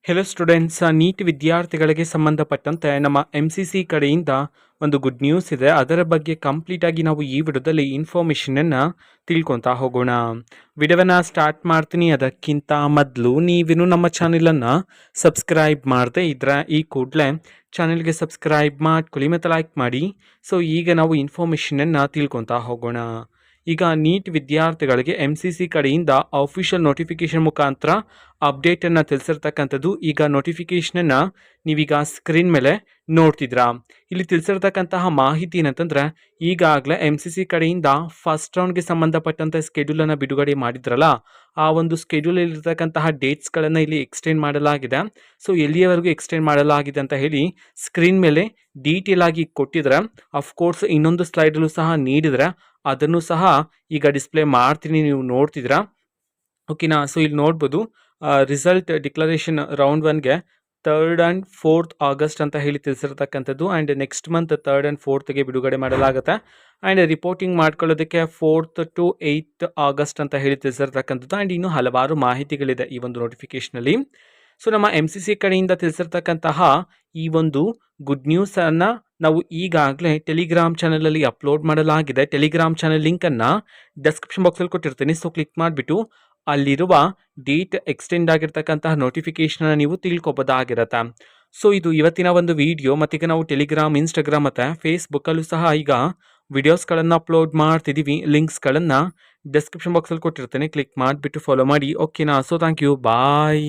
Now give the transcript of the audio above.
Hello students, neat ವಿದ್ಯಾರ್ಥಿಗಳಿಗೆ ಸಂಬಂಧಪಟ್ಟಂತೆ ನಮ್ಮ MCC ಕಡೆಯಿಂದ ಒಂದು ಗುಡ್ ನ್ಯೂಸ್ ಇದೆ. ಅದರ ಬಗ್ಗೆ ಕಂಪ್ಲೀಟ್ ಆಗಿ ನಾವು ಈ ವಿಡಿಯೋದಲ್ಲಿ ಇನ್ಫಾರ್ಮೇಷನನ್ನು ತಿಳ್ಕೊತಾ ಹೋಗೋಣ. ವಿಡಿಯೋವನ್ನು ಸ್ಟಾರ್ಟ್ ಮಾಡ್ತೀನಿ. ಅದಕ್ಕಿಂತ ಮೊದಲು ನೀವಿನ್ನು ನಮ್ಮ ಚಾನೆಲನ್ನು ಸಬ್ಸ್ಕ್ರೈಬ್ ಮಾಡದೆ ಇದ್ರೆ ಈ ಕೂಡಲೇ ಚಾನೆಲ್ಗೆ ಸಬ್ಸ್ಕ್ರೈಬ್ ಮಾಡ್ಕೊಳ್ಳಿ ಮತ್ತು ಲೈಕ್ ಮಾಡಿ. ಸೊ ಈಗ ನಾವು ಇನ್ಫಾರ್ಮೇಷನನ್ನು ತಿಳ್ಕೊತಾ ಹೋಗೋಣ. ಈಗ ನೀಟ್ ವಿದ್ಯಾರ್ಥಿಗಳಿಗೆ MCC ಕಡೆಯಿಂದ ಅಫಿಷಿಯಲ್ ನೋಟಿಫಿಕೇಶನ್ ಮುಖಾಂತರ ಅಪ್ಡೇಟನ್ನು ತಿಳಿಸಿರ್ತಕ್ಕಂಥದ್ದು. ಈಗ ನೋಟಿಫಿಕೇಷನನ್ನು ನೀವೀಗ ಸ್ಕ್ರೀನ್ ಮೇಲೆ ನೋಡ್ತಿದ್ರಾ. ಇಲ್ಲಿ ತಿಳಿಸಿರ್ತಕ್ಕಂತಹ ಮಾಹಿತಿ ಏನಂತಂದರೆ, ಈಗಾಗಲೇ MCC ಕಡೆಯಿಂದ ಫಸ್ಟ್ ರೌಂಡ್ಗೆ ಸಂಬಂಧಪಟ್ಟಂಥ ಸ್ಕೆಡ್ಯೂಲನ್ನು ಬಿಡುಗಡೆ ಮಾಡಿದ್ರಲ್ಲ, ಆ ಒಂದು ಸ್ಕೆಡ್ಯೂಲಲ್ಲಿರ್ತಕ್ಕಂತಹ ಡೇಟ್ಸ್ಗಳನ್ನು ಇಲ್ಲಿ ಎಕ್ಸ್ಟೆಂಡ್ ಮಾಡಲಾಗಿದೆ. ಸೊ ಎಲ್ಲಿಯವರೆಗೂ ಎಕ್ಸ್ಟೆಂಡ್ ಮಾಡಲಾಗಿದೆ ಅಂತ ಹೇಳಿ ಸ್ಕ್ರೀನ್ ಮೇಲೆ ಡೀಟೇಲ್ ಆಗಿ ಕೊಟ್ಟಿದ್ರೆ, ಅಫ್ಕೋರ್ಸ್ ಇನ್ನೊಂದು ಸ್ಲೈಡಲ್ಲೂ ಸಹ ನೀಡಿದರೆ ಅದನ್ನು ಸಹ ಈಗ ಡಿಸ್ಪ್ಲೇ ಮಾಡ್ತೀನಿ, ನೀವು ನೋಡ್ತಿದ್ದೀರಾ. ಓಕೆನಾ. ಸೊ ಇಲ್ಲಿ ನೋಡ್ಬೋದು ರಿಸಲ್ಟ್ ಡಿಕ್ಲರೇಷನ್ ರೌಂಡ್ 1ಗೆ 3rd and 4th ಆಗಸ್ಟ್ ಅಂತ ಹೇಳಿ ತಿಳಿಸಿರ್ತಕ್ಕಂಥದ್ದು. And next month 3rd and 4thಗೆ ಬಿಡುಗಡೆ ಮಾಡಲಾಗುತ್ತೆ. ಆ್ಯಂಡ್ ರಿಪೋರ್ಟಿಂಗ್ ಮಾಡ್ಕೊಳ್ಳೋದಕ್ಕೆ 4th to 8th ಆಗಸ್ಟ್ ಅಂತ ಹೇಳಿ ತಿಳಿಸಿರ್ತಕ್ಕಂಥದ್ದು. ಆ್ಯಂಡ್ ಇನ್ನೂ ಹಲವಾರು ಮಾಹಿತಿಗಳಿದೆ ಈ ಒಂದು ನೋಟಿಫಿಕೇಷನಲ್ಲಿ. ಸೊ ನಮ್ಮ MCC ಕಡೆಯಿಂದ ತಿಳಿಸಿರ್ತಕ್ಕಂತಹ ಈ ಒಂದು ಗುಡ್ ನ್ಯೂಸನ್ನು ನಾವು ಈಗಾಗಲೇ ಟೆಲಿಗ್ರಾಮ್ ಚಾನಲಲ್ಲಿ ಅಪ್ಲೋಡ್ ಮಾಡಲಾಗಿದೆ. ಟೆಲಿಗ್ರಾಮ್ ಚಾನಲ್ ಲಿಂಕನ್ನು ಡಿಸ್ಕ್ರಿಪ್ಷನ್ ಬಾಕ್ಸಲ್ಲಿ ಕೊಟ್ಟಿರ್ತೀನಿ. ಸೊ ಕ್ಲಿಕ್ ಮಾಡಿಬಿಟ್ಟು ಅಲ್ಲಿರುವ ಡೇಟ್ ಎಕ್ಸ್ಟೆಂಡ್ ಆಗಿರ್ತಕ್ಕಂತಹ ನೋಟಿಫಿಕೇಷನನ್ನು ನೀವು ತಿಳ್ಕೊಬೋದಾಗಿರುತ್ತೆ. ಸೊ ಇದು ಇವತ್ತಿನ ಒಂದು ವಿಡಿಯೋ. ಮತ್ತೀಗ ನಾವು ಟೆಲಿಗ್ರಾಮ್, ಇನ್ಸ್ಟಾಗ್ರಾಮ್ ಮತ್ತು ಫೇಸ್ಬುಕ್ಕಲ್ಲೂ ಸಹ ಈಗ ವಿಡಿಯೋಸ್ಗಳನ್ನು ಅಪ್ಲೋಡ್ ಮಾಡ್ತಿದ್ದೀವಿ. ಲಿಂಕ್ಸ್ಗಳನ್ನು ಡಿಸ್ಕ್ರಿಪ್ಷನ್ ಬಾಕ್ಸಲ್ಲಿ ಕೊಟ್ಟಿರ್ತೀನಿ. ಕ್ಲಿಕ್ ಮಾಡಿಬಿಟ್ಟು ಫಾಲೋ ಮಾಡಿ. ಓಕೆನಾ. So thank you, bye.